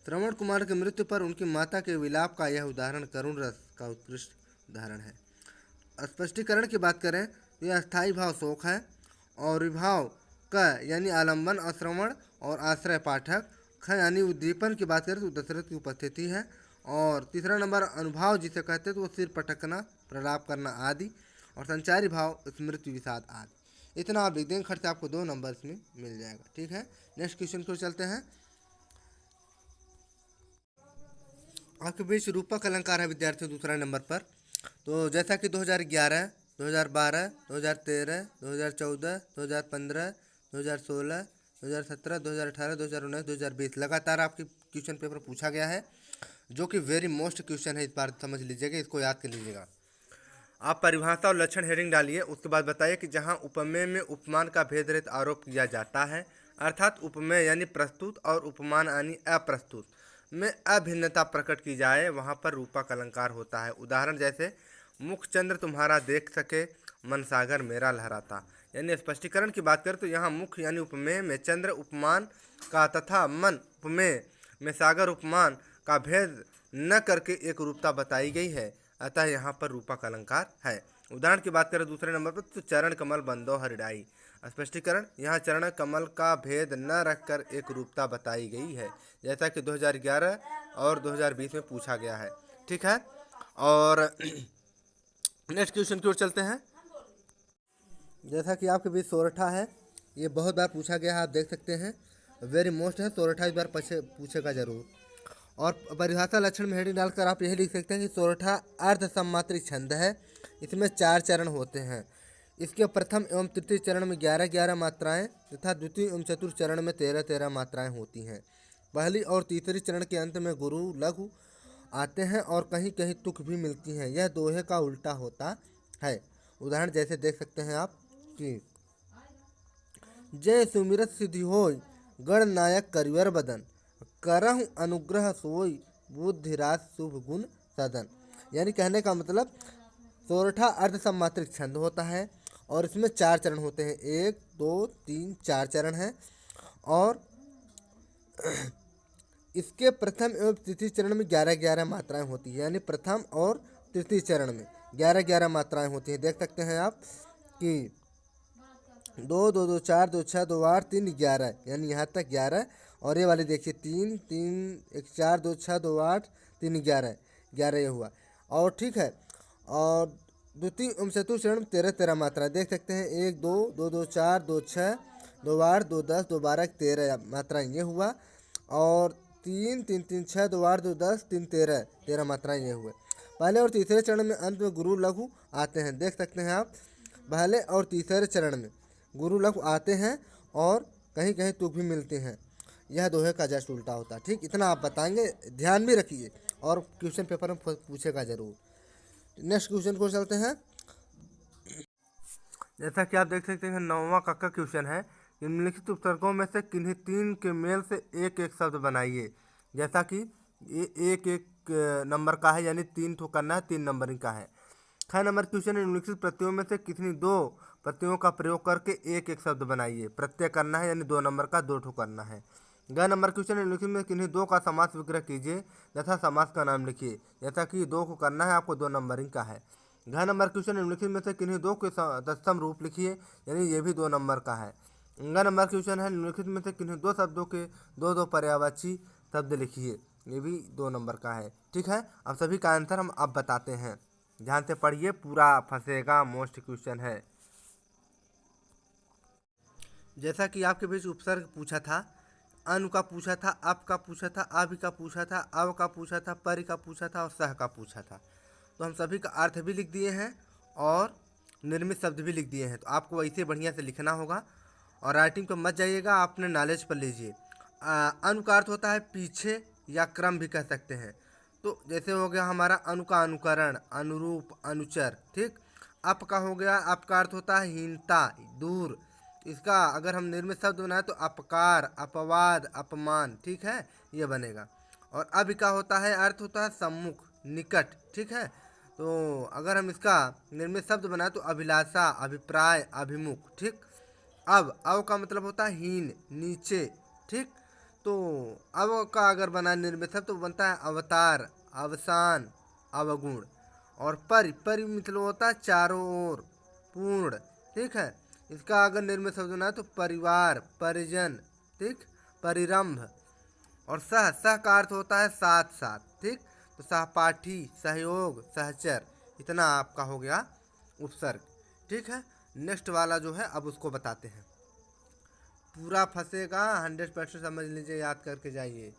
श्रवण कुमार की मृत्यु पर उनकी माता के विलाप का यह उदाहरण करुण रस का उत्कृष्ट उदाहरण है। स्पष्टीकरण की बात करें तो यह अस्थायी भाव शोक है और विभाव क यानी आलंबन और श्रवण और आश्रय पाठक। ख यानी उद्दीपन की बात करें तो दशरथ की उपस्थिति है। और तीसरा नंबर अनुभाव जिसे कहते हैं तो वो सिर पटकना, प्रलाप करना आदि। और संचारी भाव स्मृति विषाद आदि। इतना आप लिख देंगे, खर्च आपको 2 नंबर इसमें मिल जाएगा। ठीक है, नेक्स्ट क्वेश्चन को चलते हैं। आपके बीच रूपक अलंकार है विद्यार्थियों दूसरा नंबर पर। तो जैसा कि 2011, 2012, 2013, 2014, 2015, 2016, 2017, 2018, 2019, 2020 लगातार आपके क्वेश्चन पेपर पूछा गया है, जो कि वेरी मोस्ट क्वेश्चन है। इस बार समझ लीजिएगा, इसको याद कर लीजिएगा। आप परिभाषा और लक्षण हेडिंग डालिए, उसके बाद बताइए कि जहां उपमेय में उपमान का भेद रहित आरोप किया जाता है, अर्थात उपमेय यानी प्रस्तुत और उपमान यानी अप्रस्तुत में अभिन्नता प्रकट की जाए, वहां पर रूपक अलंकार होता है। उदाहरण जैसे मुख चंद्र तुम्हारा देख सके मन सागर मेरा लहराता। यानी स्पष्टीकरण की बात करें तो यहाँ मुख यानी उपमेय में चंद्र उपमान का तथा मन उपमेय में सागर उपमान का भेद न करके एक रूपता बताई गई है, अतः यहाँ पर रूपक अलंकार है। उदाहरण की बात करें दूसरे नंबर पर तो चरण कमल बंदो हरिडाई। स्पष्टीकरण, यहाँ चरण कमल का भेद न रखकर एक रूपता बताई गई है, जैसा कि 2011 और 2020 में पूछा गया है। ठीक है, और नेक्स्ट क्वेश्चन की ओर चलते हैं। जैसा कि आपके बीच सोरठा है, ये बहुत बार पूछा गया है, आप देख सकते हैं। वेरी मोस्ट है, सोरठा इस बार पूछेगा जरूर। और परिभाषा लक्षण में हेडिंग डालकर आप यही लिख सकते हैं कि सोरठा अर्ध सम्मात्रिक छंद है। इसमें 4 चरण होते हैं। इसके प्रथम एवं तृतीय चरण में 11-11 मात्राएं तथा द्वितीय एवं चतुर्थ चरण में 13-13 मात्राएं होती हैं। पहली और तीसरी चरण के अंत में गुरु लघु आते हैं और कहीं कहीं तुक भी मिलती हैं। यह दोहे का उल्टा होता है। उदाहरण जैसे देख सकते हैं आप कि जय सुमिरत सिद्धि होय गणनायक करिवर बदन करहु अनुग्रह सोई बुद्धिराज शुभ गुण सदन। यानी कहने का मतलब सोरठा अर्ध सम्मात्रिक छंद होता है और इसमें 4 चरण होते हैं। 1, 2, 3, 4 चरण हैं। और इसके प्रथम एवं तृतीय चरण में 11-11 मात्राएं होती है। यानी प्रथम और तृतीय चरण में 11-11 मात्राएं होती हैं। देख सकते हैं आप कि 2, 2, 2, 4, 2, 6, 2, 8, 3, 11, यानी यहाँ तक 11। और ये वाली देखिए 3, 3, 1, 4, 2, 6, 2, 8, 3, 11, 11 ये हुआ। और ठीक है, और द्वितीय एवं चतुर्थ चरण में 13-13 मात्रा देख सकते हैं। 1, 2, 2, 2, 4, 2, 6, 2, 8, 2, 10, 2, 12, 13 मात्राएं ये हुआ। और 3, 3, 3, 6, 2, 8, 2, 10, 3, 13, 13 मात्राएं ये हुए। पहले और तीसरे चरण में अंत में गुरु लघु आते हैं। देख सकते हैं आप, पहले और तीसरे चरण में गुरु लघु आते हैं और कहीं कहीं तुक भी मिलते हैं। यह दोहे का जस्ट उल्टा होता है। ठीक, इतना आप बताएंगे, ध्यान भी रखिए और क्वेश्चन पेपर में पूछेगा जरूर। नेक्स्ट क्वेश्चन को चलते हैं। जैसा कि आप देख सकते हैं 9वां का क्वेश्चन है, निम्नलिखित उपसर्गों में से किन्हीं 3 के मेल से एक एक शब्द बनाइए। जैसा कि ये एक नंबर का है, यानी 3 ठो करना है, 3 नंबरिंग का है। 6 नंबर क्वेश्चन है, निम्नलिखित प्रत्ययों में से कितनी दो प्रत्ययों का प्रयोग करके एक एक शब्द बनाइए। प्रत्यय करना है यानी 2 नंबर का 2 ठो करना है। 11 नंबर क्वेश्चन है, निम्नलिखित में किन्हीं दो का समास विग्रह कीजिए तथा समास का नाम लिखिए। जैसा कि 2 को करना है आपको 2 नंबरिंग का है। 11 नंबर क्वेश्चन, निम्नलिखित में से किन्हीं दो के तत्सम रूप लिखिए, यानी ये भी 2 नंबर का है। 11 नंबर क्वेश्चन है, निम्नलिखित में से किन्हीं दो शब्दों के दो दो पर्यायवाची शब्द लिखिए, ये भी 2 नंबर का है। ठीक है, अब सभी का आंसर हम अब बताते हैं, ध्यान से पढ़िए, पूरा फंसेगा, मोस्ट क्वेश्चन है। जैसा कि आपके बीच उपसर्ग पूछा था, अनु का पूछा था, अप का पूछा था, अभि का पूछा था, अव का पूछा था, परि का पूछा था और सह का पूछा था। तो हम सभी का अर्थ भी लिख दिए हैं और निर्मित शब्द भी लिख दिए हैं। तो आपको ऐसे बढ़िया से लिखना होगा और राइटिंग पर मत जाइएगा, आप अपने नॉलेज पर लीजिए। अनु का अर्थ होता है पीछे या क्रम भी कह सकते हैं। तो जैसे हो गया हमारा अनु का अनुकरण, अनुरूप, अनुचर। ठीक, अप का हो गया, अप का अर्थ होता है हीनता, दूर। इसका अगर हम निर्मित शब्द बनाए तो अपकार, अपवाद, अपमान। ठीक है, ये बनेगा। और अब का होता है, अर्थ होता है सम्मुख, निकट। ठीक है, तो अगर हम इसका निर्मित शब्द बनाए तो अभिलाषा, अभिप्राय, अभिमुख। ठीक, अब अव का मतलब होता है हीन, नीचे। ठीक, तो अव का अगर बनाए निर्मित शब्द तो बनता है अवतार, अवसान, अवगुण। और परि मतलब होता है चारों ओर, पूर्ण। ठीक है, इसका अगर निर्मित शब्द बनाए तो परिवार, परिजन। ठीक, परिरंभ। और सह का अर्थ होता है साथ साथ। ठीक, तो सहपाठी, सहयोग, सहचर। इतना आपका हो गया उपसर्ग। ठीक है, नेक्स्ट वाला जो है अब उसको बताते हैं। पूरा फंसेगा, 100% समझ लीजिए, याद करके जाइए।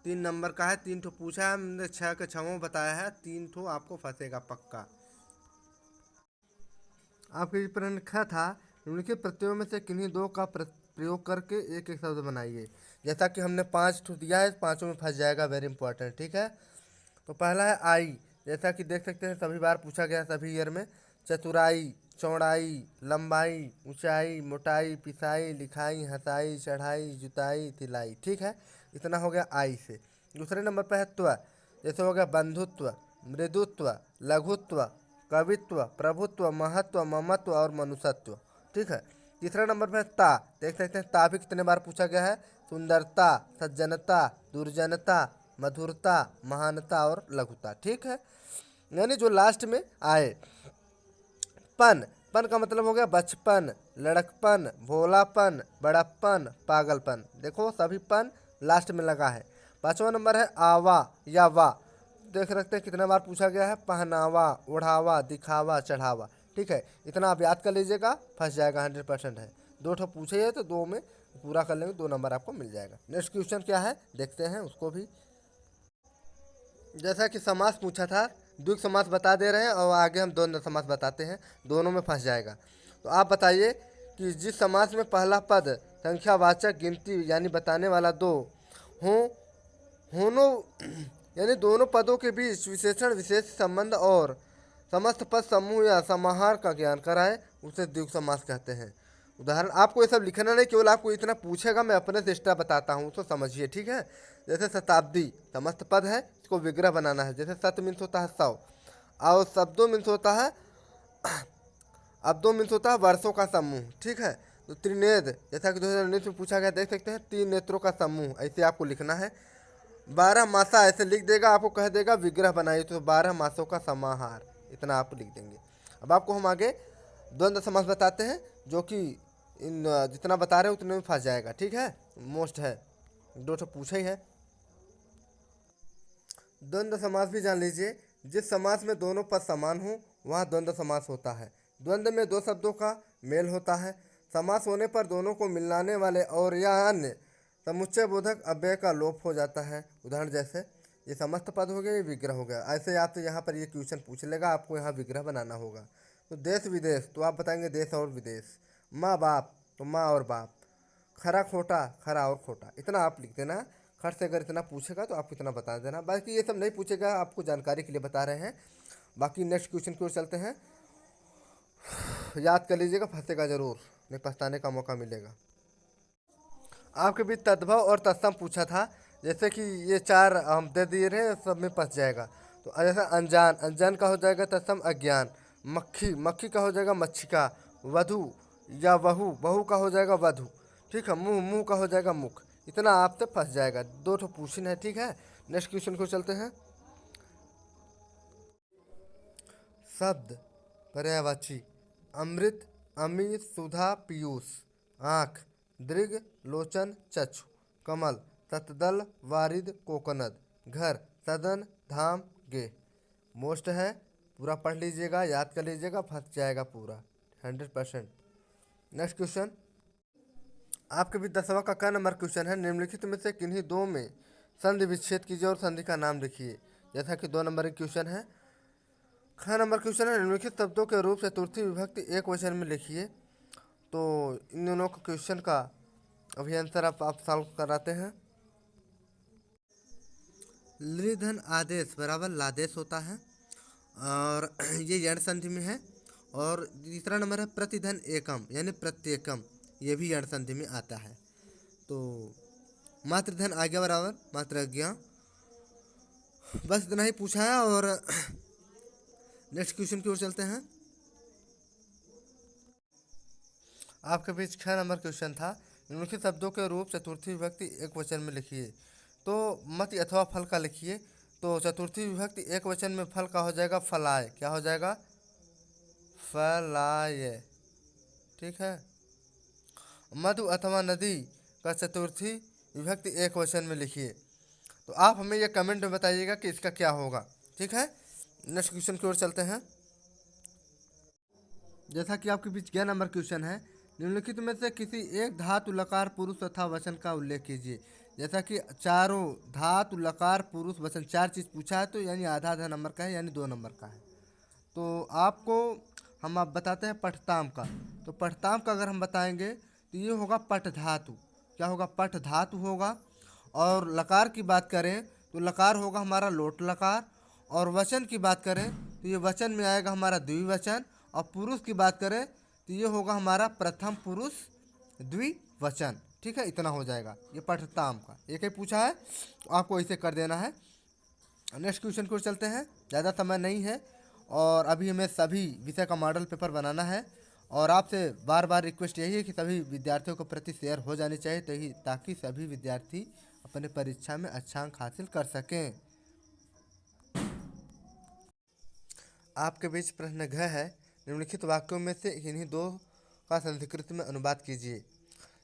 3 नंबर का है, 3 ठो पूछा है हमने, 6 के 6 बताया है, 3 ठो आपको फंसेगा पक्का। आपके प्रश्न लिखा था, निम्नलिखित प्रत्ययों में से किन्हीं दो का प्रयोग करके एक एक शब्द बनाइए। जैसा कि हमने 5 ठो दिया है, पाँचों में फंस जाएगा, वेरी इंपॉर्टेंट। ठीक है, तो पहला है आई। जैसा कि देख सकते हैं सभी बार पूछा गया, सभी ईयर में। चतुराई, चौड़ाई, लंबाई, ऊंचाई, मोटाई, पिसाई, लिखाई, हंसाई, चढ़ाई, जुताई, तिलाई। ठीक है, इतना हो गया आई से। दूसरे नंबर पर है त्व। जैसे हो गया बंधुत्व, मृदुत्व, लघुत्व, कवित्व, प्रभुत्व, महत्व, ममत्व और मनुष्यत्व। ठीक है, तीसरा नंबर पर ता। देख सकते हैं ता भी कितने बार पूछा गया है। सुंदरता, सज्जनता, दुर्जनता, मधुरता, महानता और लघुता। ठीक है, यानी जो लास्ट में आए। पन, पन का मतलब हो गया बचपन, लड़कपन, भोलापन, बड़प्पन, पागलपन। देखो सभी पन लास्ट में लगा है। 5वां नंबर है आवा या वा। देख सकते हैं कितने बार पूछा गया है। पहनावा, ओढ़ावा, दिखावा, चढ़ावा। ठीक है, इतना आप याद कर लीजिएगा, फंस जाएगा, 100% है। 2 ठो पूछे है तो 2 में पूरा कर लेंगे, 2 नंबर आपको मिल जाएगा। नेक्स्ट क्वेश्चन क्या है देखते हैं उसको भी। जैसा कि समास पूछा था, द्विग समास बता दे रहे हैं और आगे हम द्वंद्व समास बताते हैं, दोनों में फंस जाएगा। तो आप बताइए कि जिस समास में पहला पद संख्यावाचक गिनती यानी बताने वाला दो हों, होनों यानी दोनों पदों के बीच विशेषण विशेष संबंध और समस्त पद समूह या समाहार का ज्ञान कराए, उसे द्विग समास कहते हैं। उदाहरण आपको ये सब लिखना नहीं, केवल आपको इतना पूछेगा, मैं अपने से एक्स्ट्रा बताता हूँ तो समझिए। ठीक है, जैसे शताब्दी समस्त पद है, इसको विग्रह बनाना है। जैसे शत मीन्स होता है 100 और शब्दों मीन्स होता है अब 2 मीन्स होता है वर्षों का समूह। ठीक है, तो त्रिनेत्र जैसा कि 2019 में पूछा गया, देख सकते हैं 3 नेत्रों का समूह, ऐसे आपको लिखना है। 12 मासा ऐसे लिख देगा, आपको कह देगा विग्रह बनाइए, तो 12 मासों का समाहार, इतना आप लिख देंगे। अब आपको हम आगे द्वंद्व समास बताते हैं, जो कि इन जितना बता रहे हैं उतने में फंस जाएगा। ठीक है, मोस्ट है, 2 ठो पूछा ही है। द्वंद्व समास भी जान लीजिए, जिस समास में दोनों पद समान हो वहाँ द्वंद्व समास होता है। द्वंद्व में 2 शब्दों का मेल होता है। समास होने पर दोनों को मिलाने वाले और या अन्य समुच्चय बोधक अव्यय का लोप हो जाता है। उदाहरण जैसे ये समस्त पद हो गया, ये विग्रह हो गया। ऐसे आपसे यहाँ पर ये क्वेश्चन पूछ लेगा, आपको यहाँ विग्रह बनाना होगा। तो देश विदेश, तो आप बताएंगे देश और विदेश। माँ बाप, तो माँ और बाप। खरा खोटा, खरा और खोटा, इतना आप लिख देना। खर्च से अगर इतना पूछेगा तो आप इतना बता देना, बाकी ये सब नहीं पूछेगा, आपको जानकारी के लिए बता रहे हैं। बाकी नेक्स्ट क्वेश्चन की ओर चलते हैं, याद कर लीजिएगा, फंसेगा जरूर, नहीं पछताने का मौका मिलेगा। आपके बीच तद्भव और तत्सम पूछा था, जैसे कि ये 4 हम दे दिए रहे, सब में फंस जाएगा। तो जैसा अनजान, अनजान का हो जाएगा तत्सम अज्ञान। मक्खी, मक्खी का हो जाएगा मच्छिका। वधु या वहु, वहु का हो जाएगा वधु। ठीक है, मुंह, मुंह का हो जाएगा मुख। इतना आपसे फंस जाएगा। 2 ठो क्वेश्चन है, ठीक है। नेक्स्ट क्वेश्चन को चलते हैं। शब्द पर्यायवाची: अमृत, अमी, सुधा, पीयूष। आँख: दृग, लोचन, चक्षु। कमल, ततदल, वारिद, कोकनद। घर: सदन, धाम, गे। मोस्ट है, पूरा पढ़ लीजिएगा, याद कर लीजिएगा, फंस जाएगा पूरा 100%। नेक्स्ट क्वेश्चन आपके भी 10वां का क नंबर क्वेश्चन है। निम्नलिखित में से किन्हीं दो में संधि विच्छेद कीजिए और संधि का नाम लिखिए। जैसा कि 2 नंबर का क्वेश्चन है। ख नंबर क्वेश्चन है, निम्नलिखित शब्दों के रूप चतुर्थी विभक्ति एक वचन में लिखिए। तो इन दोनों का क्वेश्चन का अभी आंसर आप सॉल्व कराते हैं। लृधन आदेश बराबर लादेश होता है और ये यण संधि में है। और तीसरा नंबर है प्रतिधन एकम यानी प्रत्येकम, ये भी यण संधि में आता है। तो मातृधन आज्ञा बराबर मात्र आज्ञा। बस इतना ही पूछा है और नेक्स्ट क्वेश्चन की ओर चलते हैं। आपके बीच 6 नंबर क्वेश्चन था। निम्नलिखित शब्दों के रूप चतुर्थी विभक्ति एक वचन में लिखिए। तो मत अथवा फल का लिखिए। तो चतुर्थी विभक्ति एक वचन में फल का हो जाएगा फलाय। क्या हो जाएगा? फलाय। ठीक है। मधु अथवा नदी का चतुर्थी विभक्ति एक वचन में लिखिए। तो आप हमें यह कमेंट में बताइएगा कि इसका क्या होगा। ठीक है। नेक्स्ट क्वेश्चन की ओर चलते हैं। जैसा कि आपके बीच 11 नंबर क्वेश्चन है, निम्नलिखित में से किसी एक धातु लकार पुरुष तथा वचन का उल्लेख कीजिए। जैसा कि चारों धातु लकार पुरुष वचन 4 चीज़ पूछा है, तो यानी आधा आधा नंबर का है, यानी 2 नंबर का है। तो आपको हम आप बताते हैं पठताम का। तो पठताम का अगर हम बताएंगे तो ये होगा पठ धातु। क्या होगा? पठ धातु होगा। और लकार की बात करें तो लकार होगा हमारा लोट लकार। और वचन की बात करें तो ये वचन में आएगा हमारा द्विवचन। और पुरुष की बात करें तो ये होगा हमारा प्रथम पुरुष द्विवचन। ठीक है, इतना हो जाएगा ये पठताम का। एक ही पूछा है तो आपको इसे कर देना है। नेक्स्ट क्वेश्चन को चलते हैं, ज़्यादा समय नहीं है और अभी हमें सभी विषय का मॉडल पेपर बनाना है। और आपसे बार बार रिक्वेस्ट यही है कि सभी विद्यार्थियों के प्रति शेयर हो जानी चाहिए ताकि सभी विद्यार्थी अपने परीक्षा में अच्छा अंक हासिल कर सकें। आपके बीच प्रश्न घ है, निम्नलिखित वाक्यों में से इन्हीं दो का संस्कृत में अनुवाद कीजिए।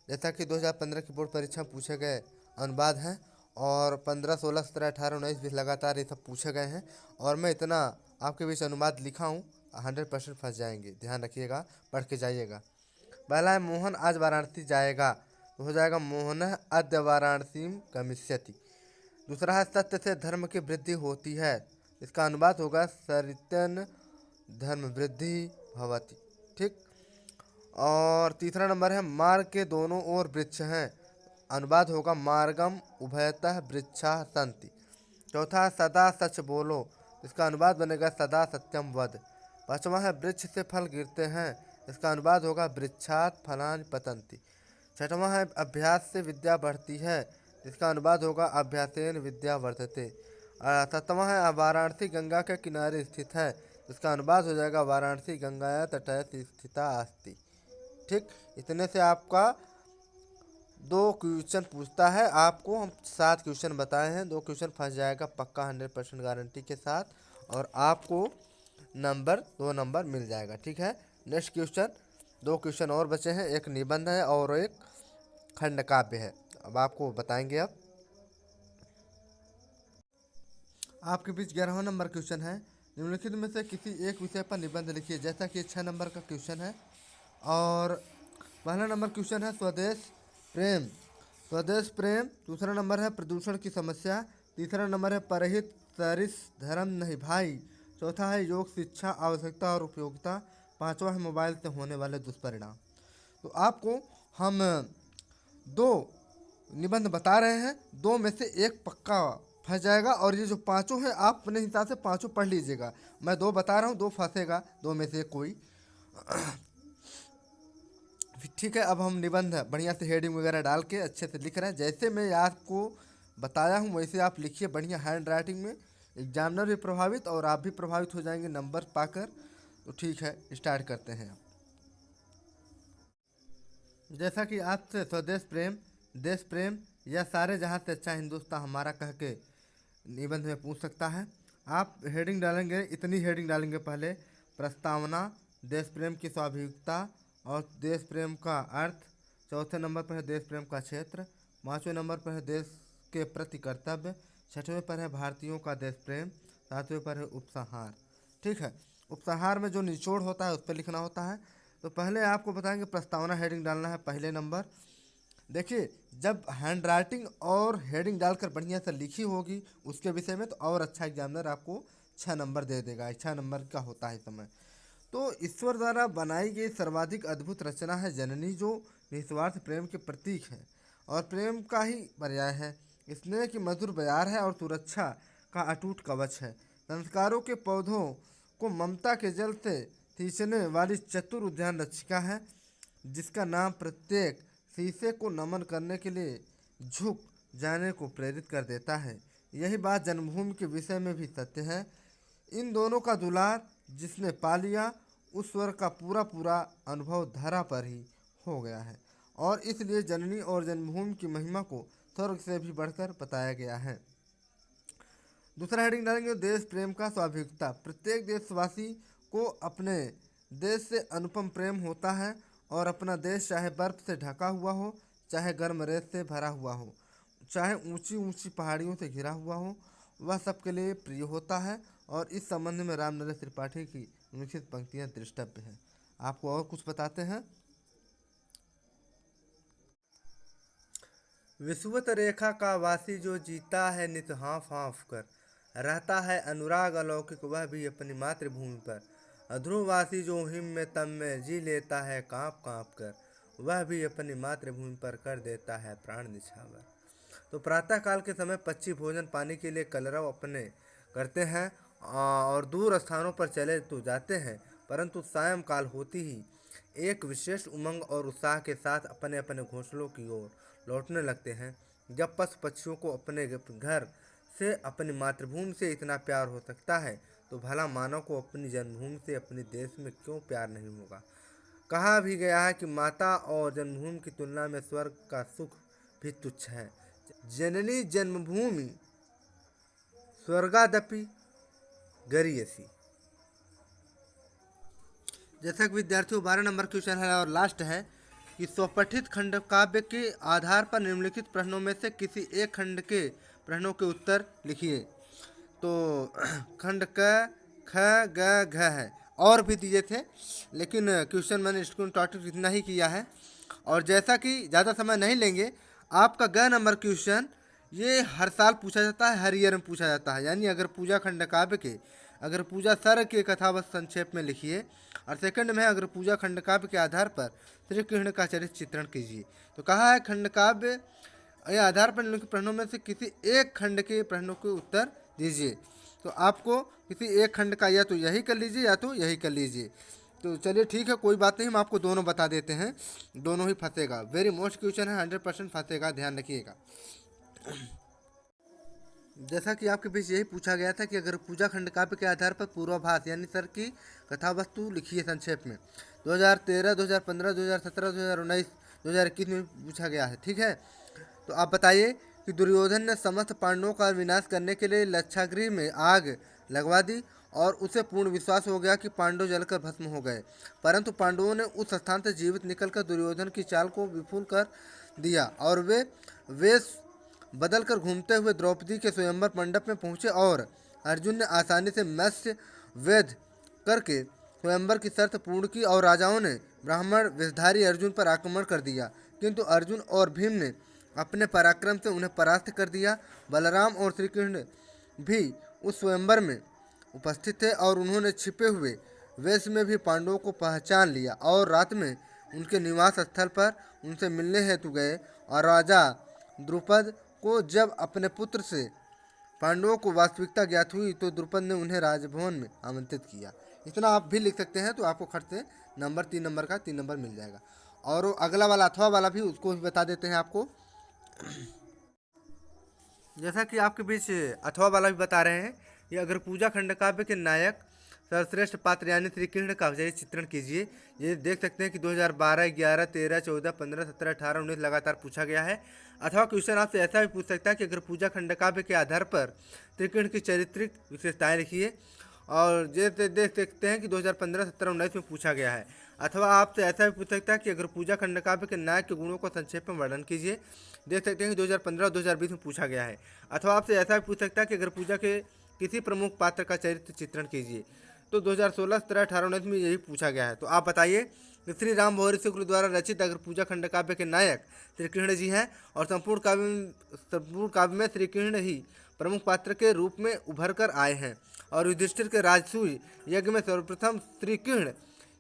जैसा कि 2015 की बोर्ड परीक्षा पूछे गए अनुवाद हैं और 15, 16, 17, 18, 19, 20 लगातार ये सब पूछे गए हैं। और मैं इतना आपके बीच अनुवाद लिखा हूँ, 100% फंस जाएंगे। ध्यान रखिएगा, पढ़ के जाइएगा। पहला है मोहन आज वाराणसी जाएगा, तो हो जाएगा मोहन अद्य वाराणसी गमिष्यति। दूसरा है सत्य से धर्म की वृद्धि होती है, इसका अनुवाद होगा सरितन धर्म वृद्धि भवति। ठीक। और तीसरा नंबर है मार्ग के दोनों ओर वृक्ष हैं, अनुवाद होगा मार्गम उभयतः वृक्षा सन्ति। चौथा है सदा सच बोलो, इसका अनुवाद बनेगा सदा सत्यम वद। पांचवा है वृक्ष से फल गिरते हैं, इसका अनुवाद होगा वृक्षात फलानि पतन्ति। छठवां है अभ्यास से विद्या बढ़ती है, इसका अनुवाद होगा अभ्यासेन विद्या वर्धते। सातवां है वाराणसी गंगा के किनारे स्थित है, इसका अनुवाद हो जाएगा वाराणसी गंगाया तटस्थ स्थिता अस्ति। ठीक। इतने से आपका 2 क्वेश्चन पूछता है। आपको हम 7 क्वेश्चन बताए हैं, 2 क्वेश्चन फंस जाएगा पक्का 100% गारंटी के साथ, और आपको 2 नंबर मिल जाएगा। ठीक है। नेक्स्ट क्वेश्चन, 2 क्वेश्चन और बचे हैं, एक निबंध है और एक खंड काव्य है। अब आपको बताएंगे। अब आपके बीच 11वां नंबर क्वेश्चन है, निम्नलिखित में से किसी एक विषय पर निबंध लिखिए। जैसा कि 6 नंबर का क्वेश्चन है। और पहला नंबर क्वेश्चन है स्वदेश प्रेम, स्वदेश प्रेम। दूसरा नंबर है प्रदूषण की समस्या। तीसरा नंबर है परहित सरिस धर्म नहीं भाई। चौथा है योग शिक्षा आवश्यकता और उपयोगिता। पांचवा है मोबाइल से होने वाले दुष्परिणाम। तो आपको हम 2 निबंध बता रहे हैं, 2 में से एक पक्का फंस जाएगा। और ये जो पांचों हैं आप अपने हिसाब से पांचों पढ़ लीजिएगा। मैं 2 बता रहा हूँ, 2 फंसेगा, 2 में से कोई। ठीक है। अब हम निबंध बढ़िया से हेडिंग वगैरह डाल के अच्छे से लिख रहे हैं। जैसे मैं आपको बताया हूँ वैसे आप लिखिए, बढ़िया हैंड राइटिंग में एग्जामिनर भी प्रभावित और आप भी प्रभावित हो जाएंगे नंबर पाकर। तो ठीक है, स्टार्ट करते हैं। जैसा कि आपसे स्वदेश प्रेम, देश प्रेम या सारे जहाँ से अच्छा हिंदुस्तान हमारा कह के निबंध में पूछ सकता है। आप हेडिंग डालेंगे, इतनी हेडिंग डालेंगे पहले: प्रस्तावना, देश प्रेम की स्वाभाविकता और देश प्रेम का अर्थ। चौथे नंबर पर है देश प्रेम का क्षेत्र। पाँचवें नंबर पर है देश के प्रति कर्तव्य। छठवें पर है भारतीयों का देश प्रेम। सातवें पर है उपसंहार। ठीक है, उपसंहार में जो निचोड़ होता है उस पर लिखना होता है। तो पहले आपको बताएंगे प्रस्तावना हेडिंग डालना है पहले नंबर। देखिए, जब हैंड राइटिंग और हेडिंग डालकर बढ़िया से लिखी होगी उसके विषय में, तो और अच्छा एग्जामिनर आपको 6 नंबर दे देगा। 6 नंबर का होता है समय। तो ईश्वर द्वारा बनाई गई सर्वाधिक अद्भुत रचना है जननी, जो निस्वार्थ प्रेम के प्रतीक है और प्रेम का ही पर्याय है। स्नेह की मधुर बयार है और सुरक्षा का अटूट कवच है। संस्कारों के पौधों को ममता के जल से सींचने वाली चतुर उद्यान रक्षिका है, जिसका नाम प्रत्येक शीशे को नमन करने के लिए झुक जाने को प्रेरित कर देता है। यही बात जन्मभूमि के विषय में भी सत्य है। इन दोनों का दुलार जिसने पा लिया, उस स्वर का पूरा पूरा अनुभव धरा पर ही हो गया है और इसलिए जननी और जन्मभूमि की महिमा को स्वर्ग से भी बढ़कर बताया गया है। दूसरा हेडिंग डालेंगे देश प्रेम का स्वाभाविकता। प्रत्येक देशवासी को अपने देश से अनुपम प्रेम होता है और अपना देश चाहे बर्फ से ढका हुआ हो, चाहे गर्म रेत से भरा हुआ हो, चाहे ऊंची ऊंची पहाड़ियों से घिरा हुआ हो, वह सबके लिए प्रिय होता है। और इस संबंध में राम नरेश त्रिपाठी की लिखित पंक्तियां दृष्टव्य हैं। आपको और कुछ बताते हैं। विषुवत रेखा का वासी जो जीता है नित हाँफ हाँफ कर, रहता है अनुराग अलौकिक वह भी अपनी मातृभूमि पर। अध्रुववासी जो हिम में तम में जी लेता है काँप काँप कर, वह भी अपनी मातृभूमि पर कर देता है प्राण निछावर। तो प्रातःकाल के समय पक्षी भोजन पाने के लिए कलरव अपने करते हैं और दूर स्थानों पर चले तो जाते हैं, परंतु सायंकाल होती ही एक विशेष उमंग और उत्साह के साथ अपने अपने घोंसलों की ओर लौटने लगते हैं। जब पशु पक्षियों को अपने घर से, अपनी मातृभूमि से इतना प्यार हो सकता है, तो भला मानव को अपनी जन्मभूमि से, अपने देश में क्यों प्यार नहीं होगा। कहा भी गया है कि माता और जन्मभूमि की तुलना में स्वर्ग का सुख भी तुच्छ है। जननी जन्मभूमि स्वर्गादपि गरीयसी। जैसा कि विद्यार्थियों 12 नंबर क्वेश्चन है और लास्ट है कि स्वपठित खंड काव्य के आधार पर निम्नलिखित प्रश्नों में से किसी एक खंड के प्रश्नों के उत्तर लिखिए। तो खंड क, ख, ग, घ है, और भी दिए थे लेकिन क्वेश्चन मैंने स्क्रीन टॉपिक इतना ही किया है। और जैसा कि ज़्यादा समय नहीं लेंगे, आपका ग नंबर क्वेश्चन ये हर साल पूछा जाता है, हर ईयर में पूछा जाता है। यानी अगर पूजा खंड काव्य के, अगर पूजा सर के कथावत संक्षेप में लिखिए, और सेकंड में अगर पूजा खंड काव्य के आधार पर श्री कृष्ण का चरित्र चित्रण कीजिए। तो कहा है खंड काव्य के आधार पर निम्नलिखित प्रश्नों में से किसी एक खंड के प्रश्नों के उत्तर दीजिए। तो आपको किसी एक खंड का या तो यही कर लीजिए या तो यही कर लीजिए। तो चलिए ठीक है, कोई बात नहीं, हम आपको दोनों बता देते हैं, दोनों ही फंसेगा। वेरी मोस्ट क्वेश्चन है, 100% फंसेगा, ध्यान रखिएगा। जैसा कि आपके बीच यही पूछा गया था कि अगर पूजा खंड काव्य के आधार पर पूर्वाभास यानी सर की कथा वस्तु लिखिए संक्षेप में। 2013, 2015, 2017, 2019, 2021 में पूछा गया है। ठीक है, तो आप बताइए कि दुर्योधन ने समस्त पांडवों का विनाश करने के लिए लक्षागृह में आग लगवा दी और उसे पूर्ण विश्वास हो गया कि पांडव जलकर भस्म हो गए, परंतु पांडवों ने उस स्थान से जीवित निकलकर दुर्योधन की चाल को विफल कर दिया और वे वेश बदलकर घूमते हुए द्रौपदी के स्वयंवर मंडप में पहुंचे और अर्जुन ने आसानी से मत्स्य वध करके स्वयंवर की शर्त पूर्ण की और राजाओं ने ब्राह्मण वेशधारी अर्जुन पर आक्रमण कर दिया, किंतु अर्जुन और भीम ने अपने पराक्रम से उन्हें परास्त कर दिया। बलराम और श्री कृष्ण भी उस स्वयंवर में उपस्थित थे और उन्होंने छिपे हुए वेश में भी पांडवों को पहचान लिया और रात में उनके निवास स्थल पर उनसे मिलने हेतु गए। और राजा द्रुपद को जब अपने पुत्र से पांडवों को वास्तविकता ज्ञात हुई तो द्रुपद ने उन्हें राजभवन में आमंत्रित किया। इतना आप भी लिख सकते हैं, तो आपको खर्च से नंबर 3 नंबर का 3 नंबर मिल जाएगा। और वो अगला वाला अथवा वाला भी, उसको भी बता देते हैं आपको। जैसा कि आपके बीच अथवा वाला भी बता रहे हैं, ये अग्रपूजा खंड काव्य के नायक सर्वश्रेष्ठ पात्र यानी श्री कृष्ण का अवजय चित्रण कीजिए। ये देख सकते हैं कि 2012, 11, 13, 14, 15, 17, 18, 19 लगातार पूछा गया है। अथवा क्वेश्चन आपसे ऐसा भी पूछ सकता है कि अग्रपूजा खंड काव्य के आधार पर श्री कृष्ण की चारित्रिक विशेषताएं लिखिए। और जैसे देख सकते हैं कि 2015, 17, 19 में पूछा गया है। अथवा आपसे ऐसा भी पूछ सकता है कि अग्रपूजा खंड काव्य के नायक के गुणों को संक्षेप में वर्णन कीजिए। देख सकते हैं कि 2015 और 2020 में पूछा गया है। अथवा आपसे ऐसा भी पूछ सकता है कि अग्रपूजा के किसी प्रमुख पात्र का चरित्र चित्रण कीजिए। तो 2016, 17, 18, 19 में यही पूछा गया है। तो आप बताइए कि श्री राम भौरी शुक्ल द्वारा रचित अग्रपूजा खंड काव्य के नायक श्री कृष्ण जी हैं और संपूर्ण काव्य में श्री कृष्ण ही प्रमुख पात्र के रूप में उभर कर आए हैं। और युधिष्ठिर के राजसूय यज्ञ में सर्वप्रथम श्री कृष्ण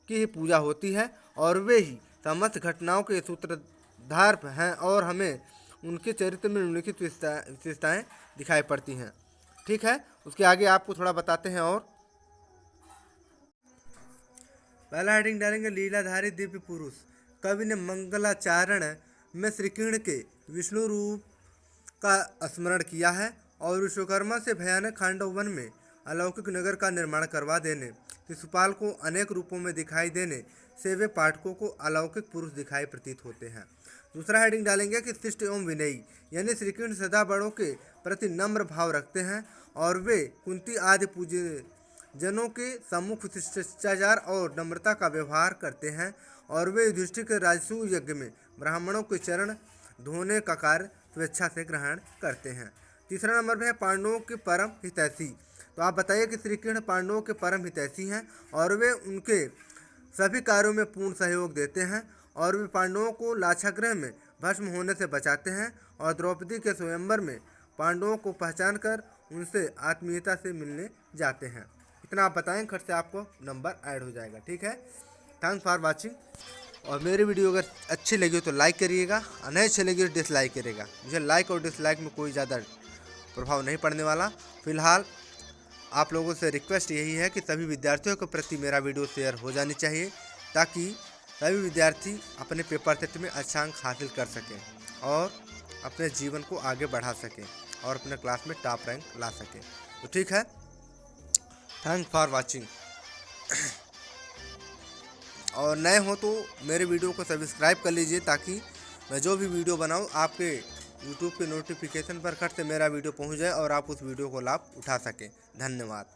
की ही पूजा होती है और वे ही समस्त घटनाओं के सूत्रधार हैं और हमें उनके चरित्र में निम्नलिखित विशेषताएं दिखाई पड़ती हैं। ठीक है, उसके आगे आपको थोड़ा बताते हैं। और पहला हेडिंग डालेंगे लीलाधारी दिव्य पुरुष। कवि ने मंगलाचरण में श्री कृष्ण के विष्णु रूप का स्मरण किया है और विश्वकर्मा से भयानक खांडव वन में अलौकिक नगर का निर्माण करवा देने, शिशुपाल को अनेक रूपों में दिखाई देने से वे पाठकों को अलौकिक पुरुष दिखाई प्रतीत होते हैं। दूसरा हेडिंग डालेंगे कि शिष्ट एवं विनयी, यानी श्री कृष्ण सदा बड़ों के प्रति नम्र भाव रखते हैं और वे कुंती आदि पूज्य जनों के सम्मुख शिष्टाचार और नम्रता का व्यवहार करते हैं और वे युधिष्ठिर के राजसूय यज्ञ में ब्राह्मणों के चरण धोने का कार्य स्वेच्छा से ग्रहण करते हैं। तीसरा नंबर पे है पांडवों के परम हितैषी। तो आप बताइए कि श्री कृष्ण पांडवों के परम हितैषी हैं और वे उनके सभी कार्यों में पूर्ण सहयोग देते हैं और वे पांडवों को लाक्षागृह में भस्म होने से बचाते हैं और द्रौपदी के स्वयंवर में पांडवों को पहचान कर उनसे आत्मीयता से मिलने जाते हैं। इतना आप बताएं, खर्च से आपको नंबर ऐड हो जाएगा। ठीक है, थैंक्स फॉर वाचिंग। और मेरी वीडियो अगर अच्छी लगी हो तो लाइक करिएगा और नहीं अच्छी लगी तो डिसलाइक करिएगा। मुझे लाइक और डिसलाइक में कोई ज़्यादा प्रभाव नहीं पड़ने वाला। फिलहाल आप लोगों से रिक्वेस्ट यही है कि सभी विद्यार्थियों के प्रति मेरा वीडियो शेयर हो जानी चाहिए ताकि सभी विद्यार्थी अपने पेपर सेट में अच्छा अंक हासिल कर सकें और अपने जीवन को आगे बढ़ा सकें और अपने क्लास में टॉप रैंक ला सकें। तो ठीक है, थैंक्स फॉर वाचिंग। और नए हो तो मेरे वीडियो को सब्सक्राइब कर लीजिए ताकि मैं जो भी वीडियो बनाऊं आपके यूट्यूब के नोटिफिकेशन पर खट से मेरा वीडियो पहुंच जाए और आप उस वीडियो को लाभ उठा सकें। धन्यवाद।